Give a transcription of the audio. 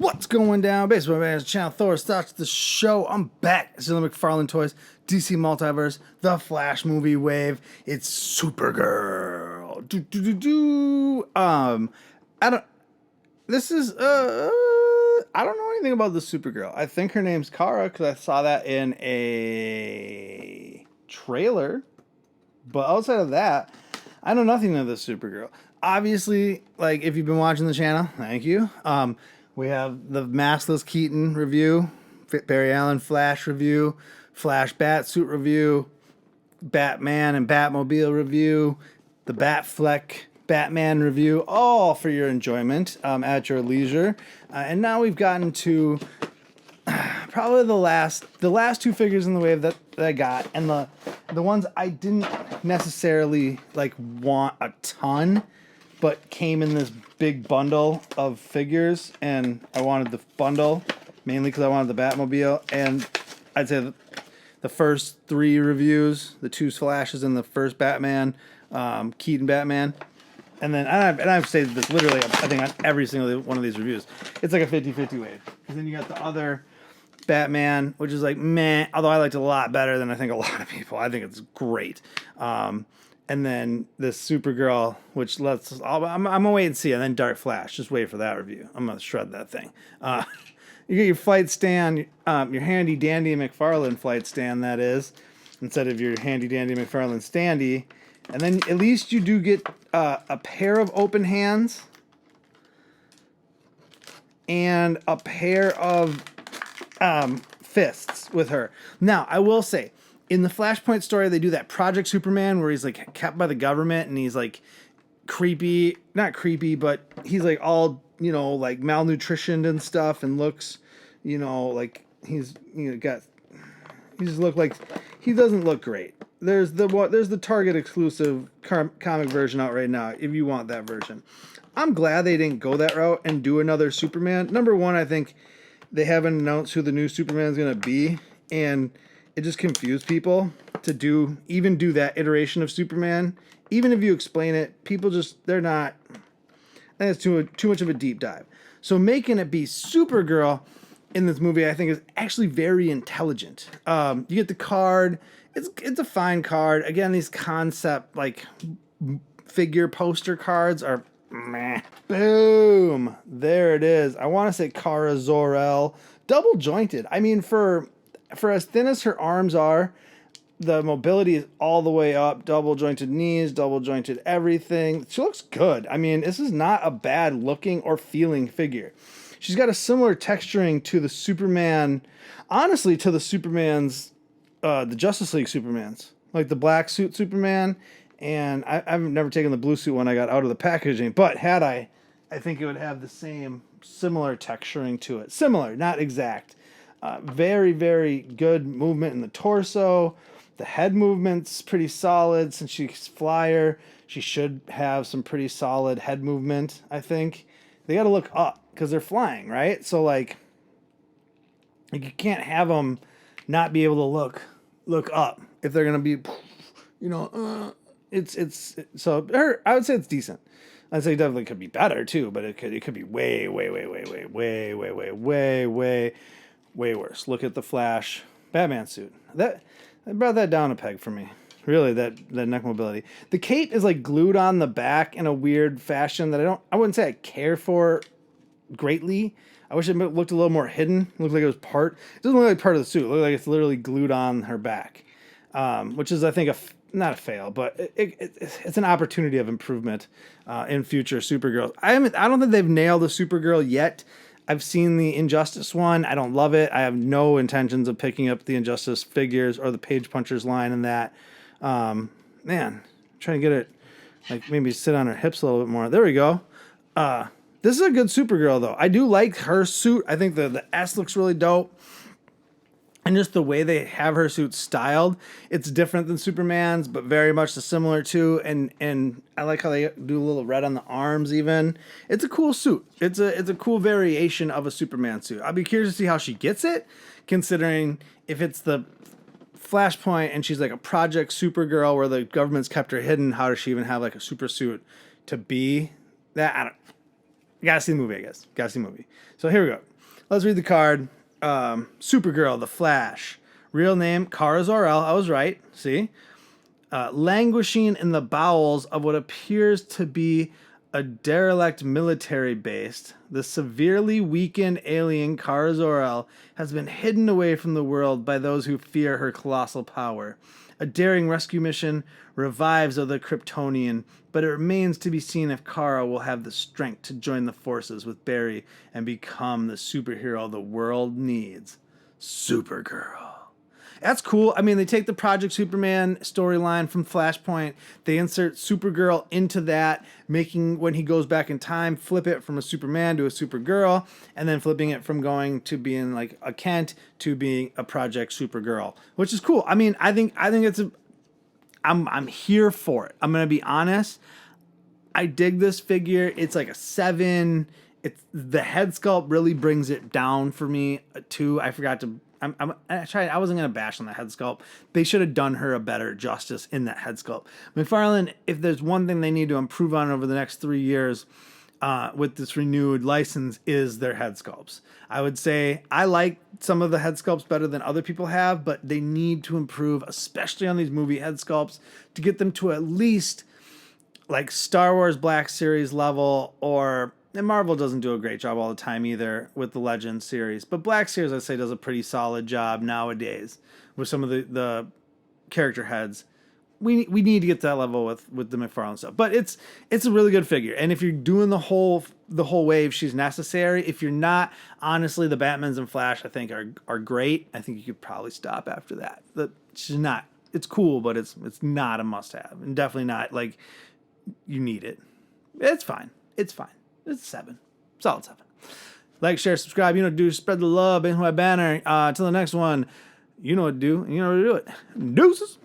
What's going down? Baseball Man's channel. Thor starts the show. I'm back. It's the McFarlane Toys, DC Multiverse, the Flash movie wave. It's Supergirl. I don't. This is I don't know anything about the Supergirl. I think her name's Kara because I saw that in a trailer. But outside of that, I know nothing of the Supergirl. Obviously, like if you've been watching the channel, thank you. We have the Maskless Keaton review, Barry Allen Flash review, Flash Batsuit review, Batman and Batmobile review, the Batfleck Batman review, all for your enjoyment at your leisure. And now we've gotten to probably the last two figures in the wave that I got, and the ones I didn't necessarily like want a ton, but came in this big bundle of figures, and I wanted the bundle mainly because I wanted the Batmobile. And I'd say the first three reviews, the two Flashes and the first Batman, Keaton Batman, and then I've stated this literally, I think on every single one of these reviews, it's like a 50-50 wave. And then you got the other Batman, which is like meh, although I liked it a lot better than I think a lot of people. I think it's great. And then this Supergirl, which I'm gonna wait and see, and then Dark Flash. Just wait for that review. I'm gonna shred that thing. You get your flight stand, your handy dandy McFarlane flight stand, that is, instead of your handy dandy McFarlane standy. And then at least you do get a pair of open hands and a pair of fists with her. Now, I will say, in the Flashpoint story, they do that Project Superman where he's like kept by the government and he's like not creepy, but he's like all, like malnutritioned and stuff and looks, like he just look like he doesn't look great. There's the Target exclusive comic version out right now if you want that version. I'm glad they didn't go that route and do another Superman. Number one, I think they haven't announced who the new Superman is going to be, and it just confused people to do that iteration of Superman. Even if you explain it, people they're not. I think it's too much of a deep dive. So making it be Supergirl in this movie, I think, is actually very intelligent. You get the card. It's a fine card. Again, these concept like figure poster cards are meh. Boom. There it is. I want to say Kara Zor-El. Double jointed. I mean, for as thin as her arms are, the mobility is all the way up. Double jointed knees, double jointed everything. She looks good. I mean, this is not a bad looking or feeling figure. She's got a similar texturing to the Superman, honestly, to the Superman's, the Justice League Supermans, like the black suit Superman. And I've never taken the blue suit when I got out of the packaging, but had I think it would have the same similar texturing to it. Similar, not exact. Very, very good movement in the torso. The head movement's pretty solid. Since she's flyer, she should have some pretty solid head movement, I think. They got to look up because they're flying, right? So, like you can't have them not be able to look up if they're going to be, so I would say it's decent. I'd say it definitely could be better too, but it could be way worse. Look at the Flash Batman suit. That brought that down a peg for me. Really, that neck mobility. The cape is like glued on the back in a weird fashion that I wouldn't say I care for greatly. I wish it looked a little more hidden. It looked like it was part. It doesn't look like part of the suit. It looks like it's literally glued on her back, which is, I think, not a fail, but it's an opportunity of improvement in future Supergirls. I don't think they've nailed the Supergirl yet. I've seen the Injustice one. I don't love it. I have no intentions of picking up the Injustice figures or the Page Punchers line in that. Man, I'm trying to get it, like maybe sit on her hips a little bit more. There we go. This is a good Supergirl, though. I do like her suit. I think the S looks really dope. And just the way they have her suit styled, it's different than Superman's, but very much similar too. And I like how they do a little red on the arms even. It's a cool suit. It's a cool variation of a Superman suit. I'll be curious to see how she gets it, considering if it's the Flashpoint and she's like a Project Supergirl where the government's kept her hidden, how does she even have like a super suit to be that? You gotta see the movie, I guess. Gotta see the movie. So here we go. Let's read the card. Supergirl, The Flash. Real name, Kara Zor-El. I was right. See? Languishing in the bowels of what appears to be a derelict military base, the severely weakened alien Kara Zor-El has been hidden away from the world by those who fear her colossal power. A daring rescue mission revives of the Kryptonian, but it remains to be seen if Kara will have the strength to join the forces with Barry and become the superhero the world needs. Supergirl. That's cool. I mean, they take the Project Superman storyline from Flashpoint. They insert Supergirl into that, making, when he goes back in time, flip it from a Superman to a Supergirl, and then flipping it from going to being like a Kent to being a Project Supergirl, which is cool. I mean, I think it's I'm here for it. I'm going to be honest. I dig this figure. It's like a 7. It's the head sculpt really brings it down for me too. I forgot to I wasn't gonna bash on the head sculpt. They should have done her a better justice in that head sculpt. McFarlane, if there's one thing they need to improve on over the next 3 years with this renewed license, is their head sculpts. I would say I like some of the head sculpts better than other people have, but they need to improve, especially on these movie head sculpts, to get them to at least like Star Wars Black Series level, and Marvel doesn't do a great job all the time either with the Legends series. But Black Series, I'd say, does a pretty solid job nowadays with some of the character heads. We need to get to that level with the McFarlane stuff. But it's a really good figure. And if you're doing the whole wave, she's necessary. If you're not, honestly, the Batmans and Flash, I think, are great. I think you could probably stop after that. She's not. It's cool, but it's not a must-have. And definitely not, like, you need it. It's fine. It's fine. It's 7. Solid 7. Like, share, subscribe. You know what to do. Spread the love. Into my banner. Till the next one. You know what to do. You know what to do it. Deuces.